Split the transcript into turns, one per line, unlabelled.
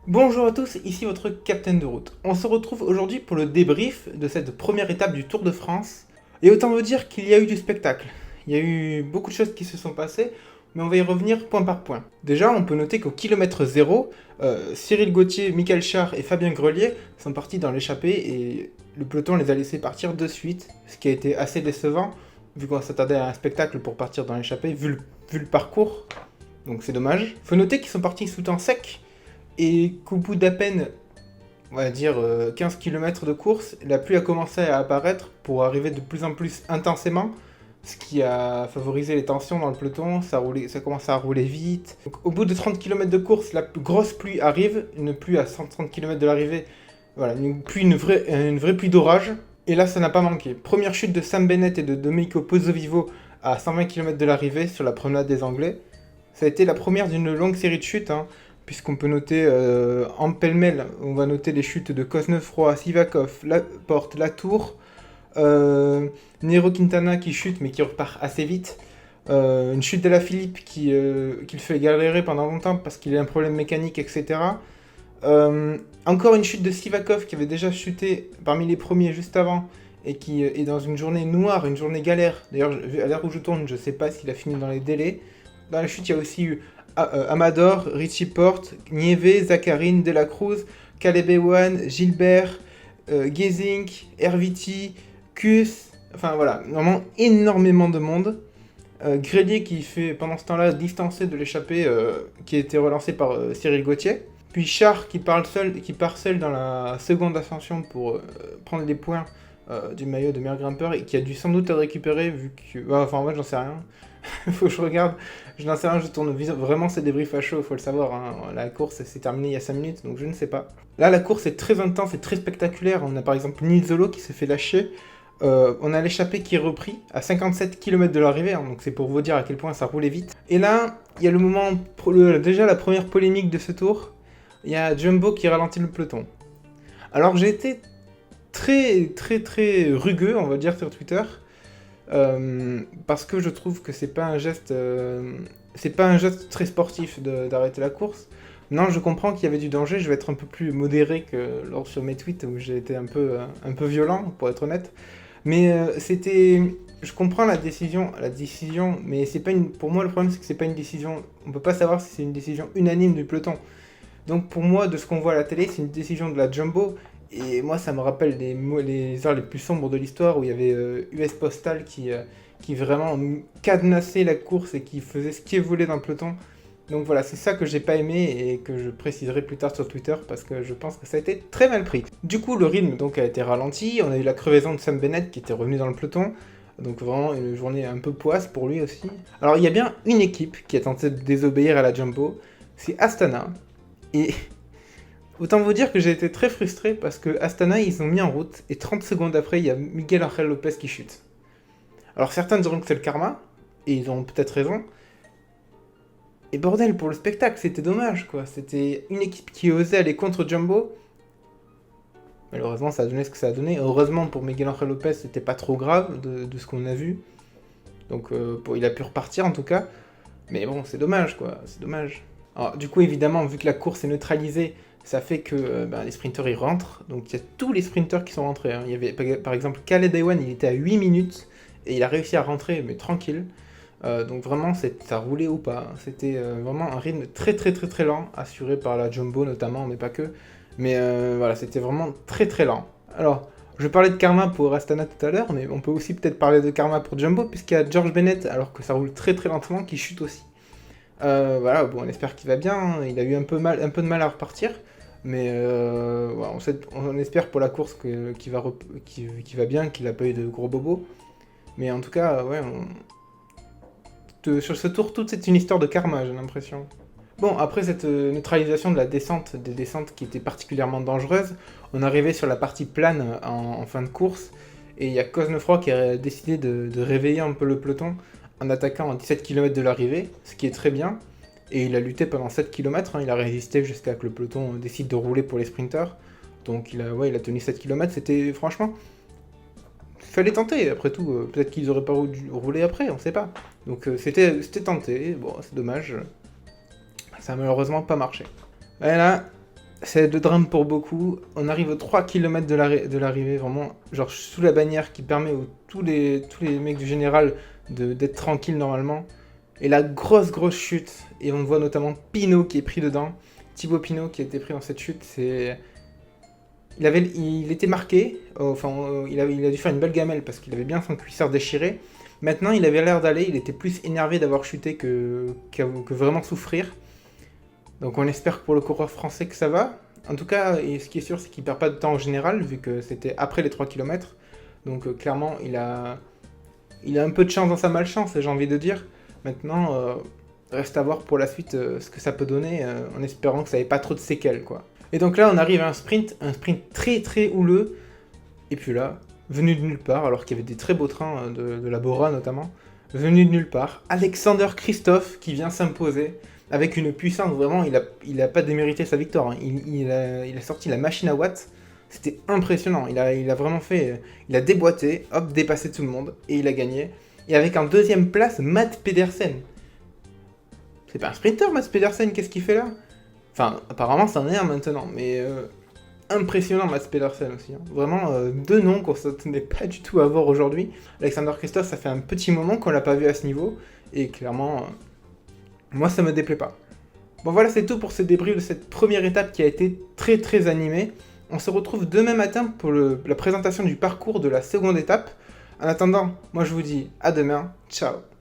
Bonjour à tous, ici votre capitaine de route. On se retrouve aujourd'hui pour le débrief de cette première étape du Tour de France. Et autant vous dire qu'il y a eu du spectacle. Il y a eu beaucoup de choses qui se sont passées, mais on va y revenir point par point. Déjà, on peut noter qu'au kilomètre zéro, Cyril Gauthier, Michael Char et Fabien Grelier sont partis dans l'échappée et le peloton les a laissés partir de suite, ce qui a été assez décevant, vu qu'on s'attendait à un spectacle pour partir dans l'échappée, vu le parcours. Donc c'est dommage. Faut noter qu'ils sont partis sous temps sec, et qu'au bout d'à peine, on va dire, 15 km de course, la pluie a commencé à apparaître pour arriver de plus en plus intensément, ce qui a favorisé les tensions dans le peloton, ça commençait à rouler vite. Donc, au bout de 30 km de course, la grosse pluie arrive, une pluie à 130 km de l'arrivée, voilà, une vraie pluie d'orage, et là ça n'a pas manqué. Première chute de Sam Bennett et de Domenico Pozzovivo à 120 km de l'arrivée sur la promenade des Anglais. Ça a été la première d'une longue série de chutes, hein, puisqu'on peut noter en pêle-mêle, on va noter les chutes de Cosnefroy, Sivakov, Laporte, Latour, Nero Quintana qui chute mais qui repart assez vite, une chute d'Alaphilippe qui le fait galérer pendant longtemps parce qu'il a un problème mécanique, etc. Encore une chute de Sivakov qui avait déjà chuté parmi les premiers juste avant et qui est dans une journée noire, une journée galère. D'ailleurs, à l'heure où je tourne, je sais pas s'il a fini dans les délais. Dans la chute, il y a aussi eu Amador, Richie Porte, Nieve, Zacharine, De La Cruz, Caleb Ewan, Gilbert, Gezink, Herviti, Kus, enfin voilà, vraiment énormément de monde. Grelier qui fait pendant ce temps-là distancer de l'échappée qui a été relancé par Cyril Gauthier. Puis Char qui part seul dans la seconde ascension pour prendre les points du maillot de meilleur grimpeur et qui a dû sans doute le récupérer vu que... enfin en fait j'en sais rien. Faut que je regarde. Je n'en sais rien, je tourne vraiment ces débriefs à chaud, faut le savoir. Hein. La course s'est terminée il y a 5 minutes, donc je ne sais pas. Là, la course est très intense et très spectaculaire. On a par exemple Nizzolo qui s'est fait lâcher. On a l'échappée qui est repris à 57 km de l'arrivée, hein, donc c'est pour vous dire à quel point ça roulait vite. Et là, il y a le moment, déjà la première polémique de ce tour. Il y a Jumbo qui ralentit le peloton. Alors j'ai été très rugueux, on va dire, sur Twitter. Parce que je trouve que c'est pas un geste très sportif d'arrêter la course. Non, je comprends qu'il y avait du danger, je vais être un peu plus modéré que lors sur mes tweets où j'ai été un peu violent, pour être honnête. Mais je comprends la décision, mais c'est pas pour moi le problème c'est que c'est pas une décision, on peut pas savoir si c'est une décision unanime du peloton. Donc pour moi, de ce qu'on voit à la télé, c'est une décision de la Jumbo. Et moi, ça me rappelle les heures les plus sombres de l'histoire où il y avait US Postal qui vraiment cadenassait la course et qui faisait ce qu'il voulait dans le peloton. Donc voilà, c'est ça que j'ai pas aimé et que je préciserai plus tard sur Twitter parce que je pense que ça a été très mal pris. Du coup, le rythme donc a été ralenti. On a eu la crevaison de Sam Bennett qui était revenu dans le peloton. Donc vraiment une journée un peu poisse pour lui aussi. Alors il y a bien une équipe qui a tenté de désobéir à la Jumbo, c'est Astana. Et autant vous dire que j'ai été très frustré parce que Astana, ils ont mis en route et 30 secondes après, il y a Miguel Angel Lopez qui chute. Alors certains diront que c'est le karma, et ils ont peut-être raison. Et bordel, pour le spectacle, c'était dommage quoi. C'était une équipe qui osait aller contre Jumbo. Malheureusement, ça a donné ce que ça a donné. Heureusement pour Miguel Angel Lopez, c'était pas trop grave de ce qu'on a vu. Donc il a pu repartir en tout cas. Mais bon, c'est dommage quoi, c'est dommage. Alors, du coup, évidemment, vu que la course est neutralisée, ça fait que les sprinteurs ils rentrent. Donc il y a tous les sprinteurs qui sont rentrés. Hein. Il y avait par exemple Khaled Ewan, il était à 8 minutes et il a réussi à rentrer, mais tranquille. Donc vraiment, ça roulait ou pas. C'était vraiment un rythme très lent, assuré par la Jumbo notamment, mais pas que. Mais voilà, c'était vraiment très lent. Alors, je parlais de karma pour Astana tout à l'heure, mais on peut aussi peut-être parler de karma pour Jumbo, puisqu'il y a George Bennett, alors que ça roule très lentement, qui chute aussi. Voilà, bon, on espère qu'il va bien. Hein. Il a eu un peu de mal à repartir. Mais voilà, on espère pour la course qu'il va bien, qu'il n'a pas eu de gros bobos. Mais en tout cas, ouais, sur ce tour, tout c'est une histoire de karma, j'ai l'impression. Bon, après cette neutralisation de la descente, des descentes qui étaient particulièrement dangereuses, on arrivait sur la partie plane en fin de course. Et il y a Cosnefroy qui a décidé de réveiller un peu le peloton en attaquant à 17 km de l'arrivée, ce qui est très bien. Et il a lutté pendant 7 km, hein, il a résisté jusqu'à ce que le peloton décide de rouler pour les sprinters. Donc il a tenu 7 km, c'était franchement... Il fallait tenter, après tout, peut-être qu'ils auraient pas dû rouler après, on sait pas. Donc c'était tenté, bon c'est dommage, ça a malheureusement pas marché. Et là, c'est le drame pour beaucoup. On arrive aux 3 km de l'arrivée, vraiment, genre sous la bannière qui permet à tous les mecs du général d'être tranquilles normalement. Et la grosse chute, et on voit notamment Pinot qui est pris dedans. Thibaut Pinot qui a été pris dans cette chute, c'est... il était marqué, enfin il a dû faire une belle gamelle parce qu'il avait bien son cuissard déchiré. Maintenant il avait l'air d'aller, il était plus énervé d'avoir chuté que vraiment souffrir. Donc on espère pour le coureur français que ça va. En tout cas, et ce qui est sûr, c'est qu'il perd pas de temps en général, vu que c'était après les 3 km. Donc clairement, il a un peu de chance dans sa malchance, j'ai envie de dire. Maintenant, reste à voir pour la suite ce que ça peut donner, en espérant que ça n'ait pas trop de séquelles, quoi. Et donc là, on arrive à un sprint très houleux. Et puis là, venu de nulle part, alors qu'il y avait des très beaux trains de la Bora notamment, venu de nulle part, Alexander Christophe qui vient s'imposer avec une puissance, vraiment, il a pas démérité sa victoire, hein. Il a sorti la machine à watts, c'était impressionnant, il a vraiment fait, il a déboîté, hop, dépassé tout le monde, et il a gagné. Et avec en deuxième place, Matt Pedersen. C'est pas un sprinter, Matt Pedersen, qu'est-ce qu'il fait là? Enfin, apparemment, c'en est un maintenant, mais impressionnant, Matt Pedersen aussi, hein. Vraiment, deux noms qu'on s'attendait pas du tout à voir aujourd'hui. Alexander Christophe, ça fait un petit moment qu'on l'a pas vu à ce niveau, et clairement, moi, ça me déplaît pas. Bon, voilà, c'est tout pour ce débrief de cette première étape qui a été très animée. On se retrouve demain matin pour la présentation du parcours de la seconde étape. En attendant, moi je vous dis à demain, ciao.